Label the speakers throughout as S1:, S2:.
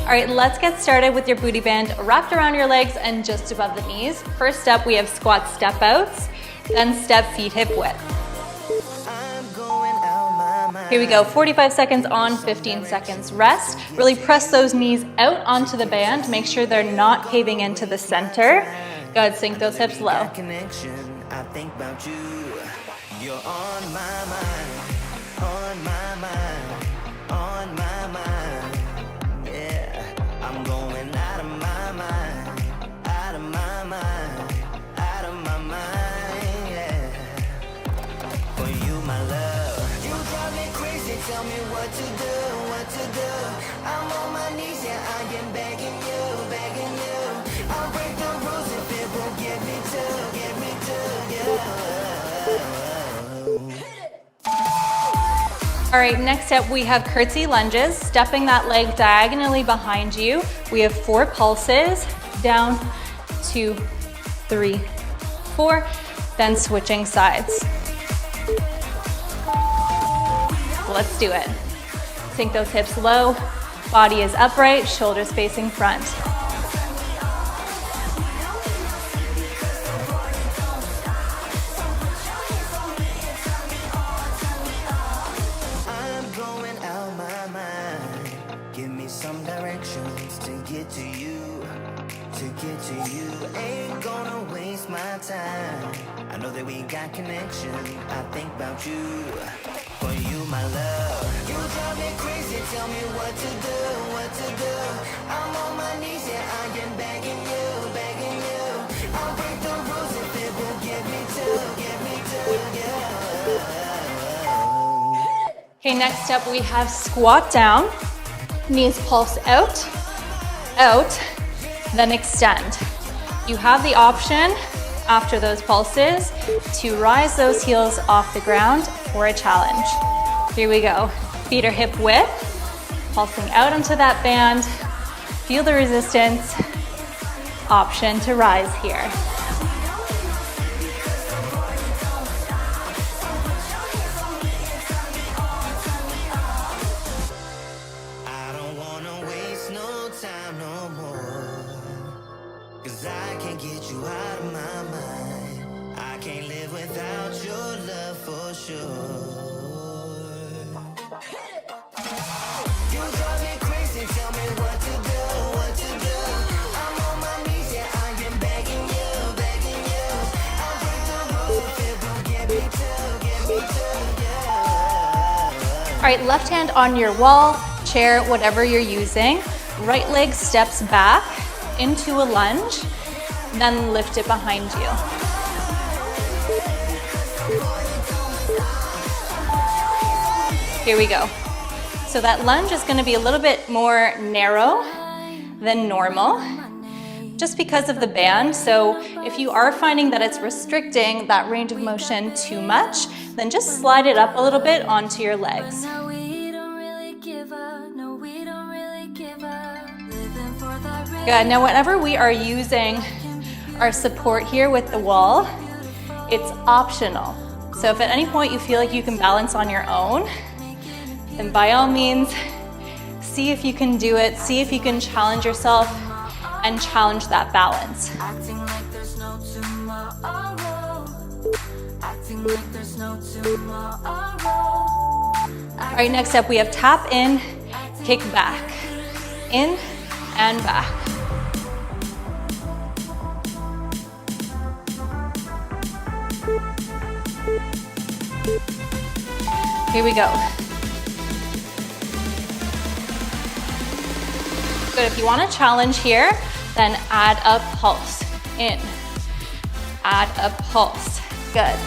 S1: All right, let's get started with your booty band wrapped around your legs and just above the knees. First up, we have squat step outs, then step feet hip width. Here we go, 45 seconds on, 15 seconds rest. Really press those knees out onto the band. Make sure they're not caving into the center. Good, sink those hips low.
S2: I think about you. You're on my mind, on my mind, on my mind. Yeah, I'm going out of my mind, out of my mind, out of my mind. Yeah, for you, my love. You drive me crazy. Tell me what to do, what to do. I'm on my knees, yeah, I am begging you, begging you. I'll break the rules if it won't get me to, yeah.
S1: All right, next up we have curtsy lunges, stepping that leg diagonally behind you. We have 4 pulses, down, 2, 3, 4, then switching sides. Let's do it. Sink those hips low, body is upright, shoulders facing front.
S2: Some directions to get to you, to get to you. Ain't gonna waste my time. I know that we got connection. I think about you, for you, my love. You drive me crazy. Tell me what to do, what to do. I'm on my knees, yeah, I am begging you, begging you. I'll break the rules if it will get me to, yeah.
S1: Okay, next up we have squat down. Knees pulse out, out, then extend. You have the option after those pulses to rise those heels off the ground for a challenge. Here we go. Feet are hip width, pulsing out onto that band. Feel the resistance. Option to rise here.
S2: I can't get you out of my mind. I can't live without your love for sure. You drive me crazy, tell me what to do, what to do. I'm on my knees, yeah, I am begging you, begging you. I'll break the rules if it will get me to, yeah.
S1: All right, left hand on your wall, chair, whatever you're using. Right leg steps back into a lunge, then lift it behind you. Here we go. So that lunge is going to be a little bit more narrow than normal, just because of the band. So if you are finding that it's restricting that range of motion too much, then just slide it up a little bit onto your legs. Good, now whenever we are using our support here with the wall, it's optional. So if at any point you feel like you can balance on your own, then by all means, see if you can do it, see if you can challenge yourself and challenge that balance.
S2: Acting like there's no tomorrow. Acting like there's no tomorrow.
S1: All right, next up we have tap in, kick back, in and back. Here we go. Good, if you want to challenge here, then add a pulse. In, add a pulse. Good.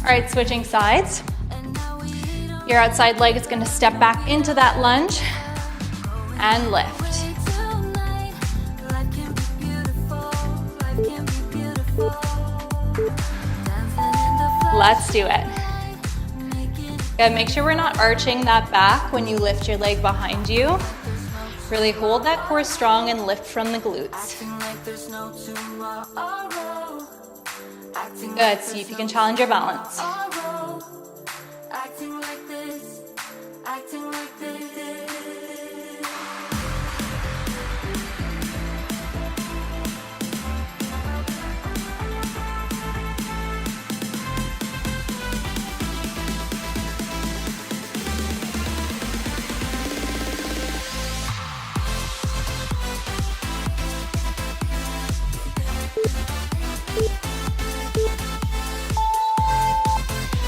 S1: All right, switching sides. Your outside leg is gonna step back into that lunge and lift. Let's do it. Good, make sure we're not arching that back when you lift your leg behind you. Really hold that core strong and lift from the glutes. Good, see if you can challenge your balance.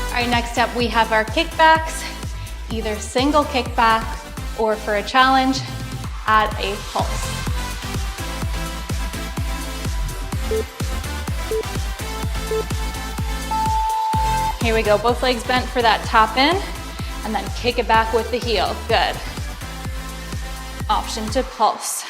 S1: All right, next up we have our kickbacks, either single kickback or for a challenge, add a pulse. Here we go, both legs bent for that tap in, and then kick it back with the heel, good. Option to pulse.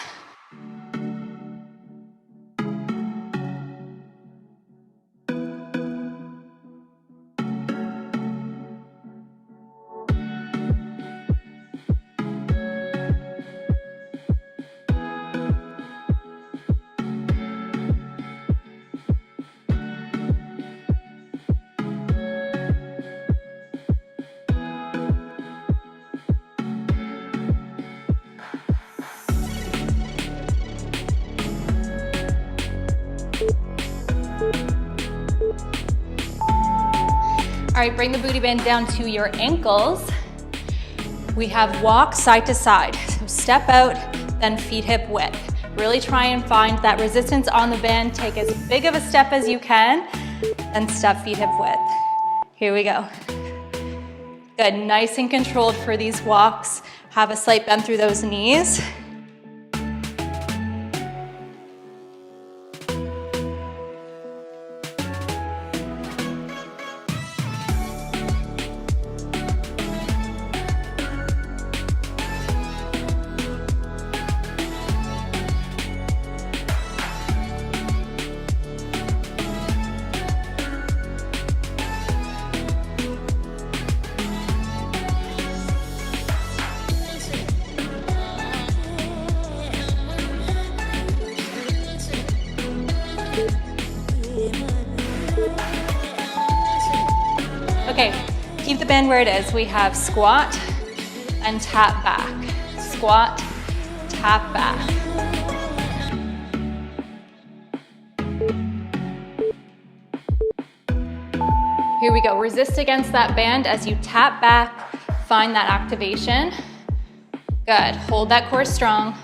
S1: All right, bring the booty band down to your ankles. We have walk side to side. So step out, then feet hip width. Really try and find that resistance on the band. Take as big of a step as you can, and step feet hip width. Here we go. Good, nice and controlled for these walks. Have a slight bend through those knees. Okay, keep the band where it is. We have squat and tap back. Squat, tap back. Here we go. Resist against that band as you tap back. Find that activation. Good. Hold that core strong.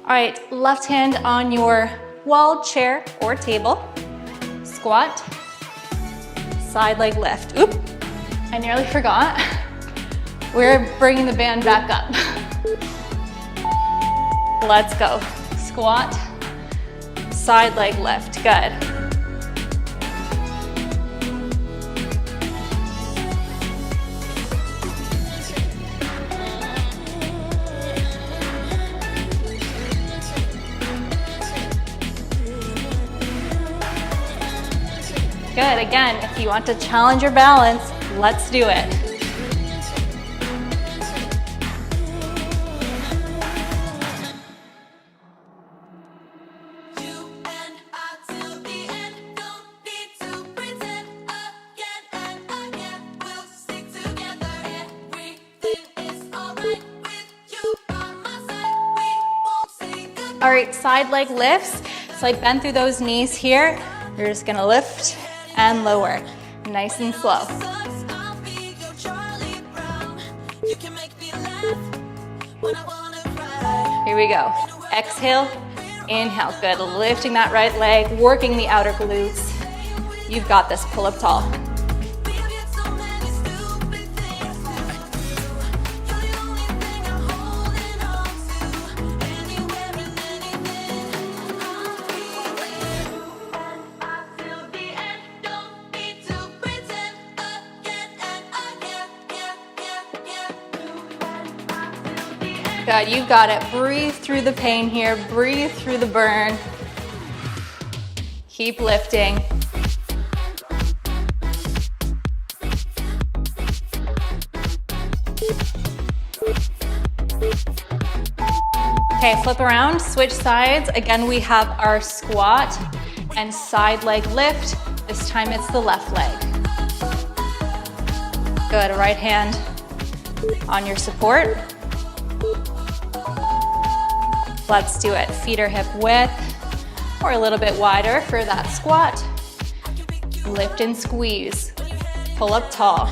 S1: All right, left hand on your wall, chair, or table. Squat, side leg lift. Oop, I nearly forgot. We're bringing the band back up. Let's go. Squat, side leg lift, good. Good, again, if you want to challenge your balance, let's do it. All right, side leg lifts. Slight bend through those knees here. You're just gonna lift and lower, nice and slow. Here we go. Exhale, inhale, good. Lifting that right leg, working the outer glutes. You've got this, pull up tall. Good, you got it. Breathe through the pain here. Breathe through the burn. Keep lifting. Okay, flip around, switch sides. Again, we have our squat and side leg lift. This time it's the left leg. Good, right hand on your support. Let's do it. Feet are hip width or a little bit wider for that squat. Lift and squeeze. Pull up tall.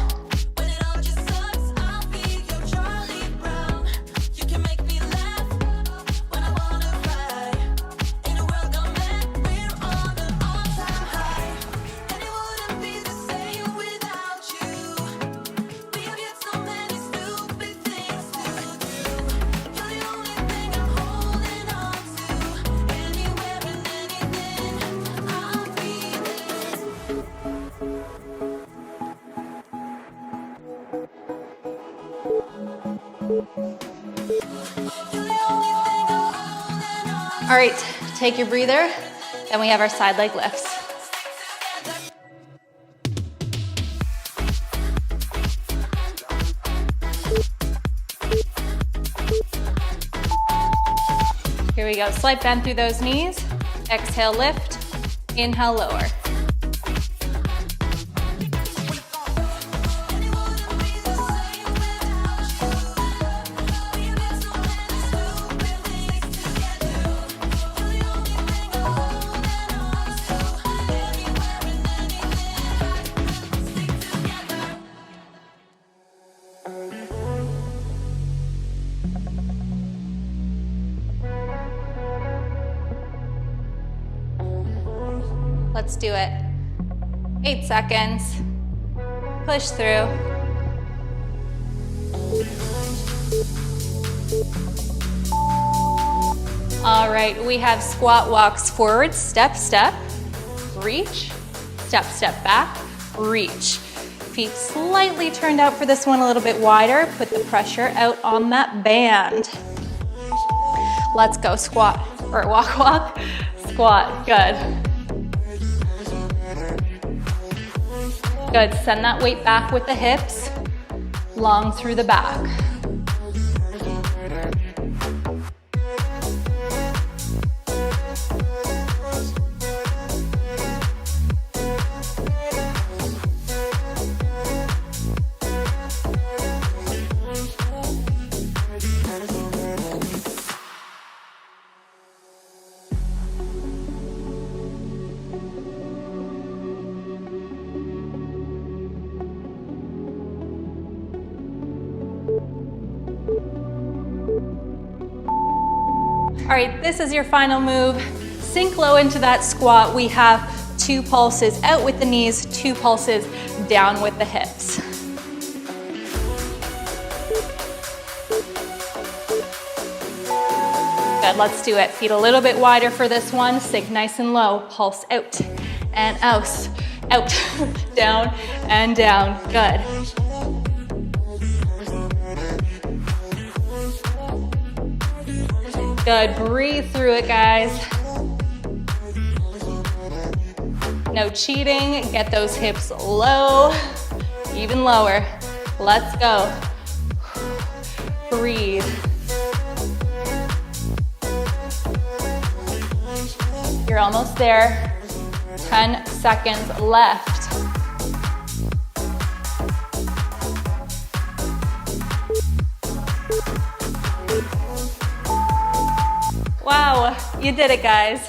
S1: All right, take your breather. Then we have our side leg lifts. Here we go, slight bend through those knees. Exhale, lift. Inhale, lower. Let's do it. 8 seconds. Push through. All right, we have squat walks forward, step, step, reach, step, step back, reach. Feet slightly turned out for this one, a little bit wider. Put the pressure out on that band. Let's go, squat, or walk, walk, squat, good. Good, send that weight back with the hips, long through the back. All right, this is your final move. Sink low into that squat. We have 2 pulses out with the knees, 2 pulses down with the hips. Good, let's do it. Feet a little bit wider for this one. Sink nice and low. Pulse out and out, out, down and down. Good. Good, breathe through it, guys. No cheating, get those hips low, even lower. Let's go. Breathe. You're almost there. 10 seconds left. Wow, you did it, guys.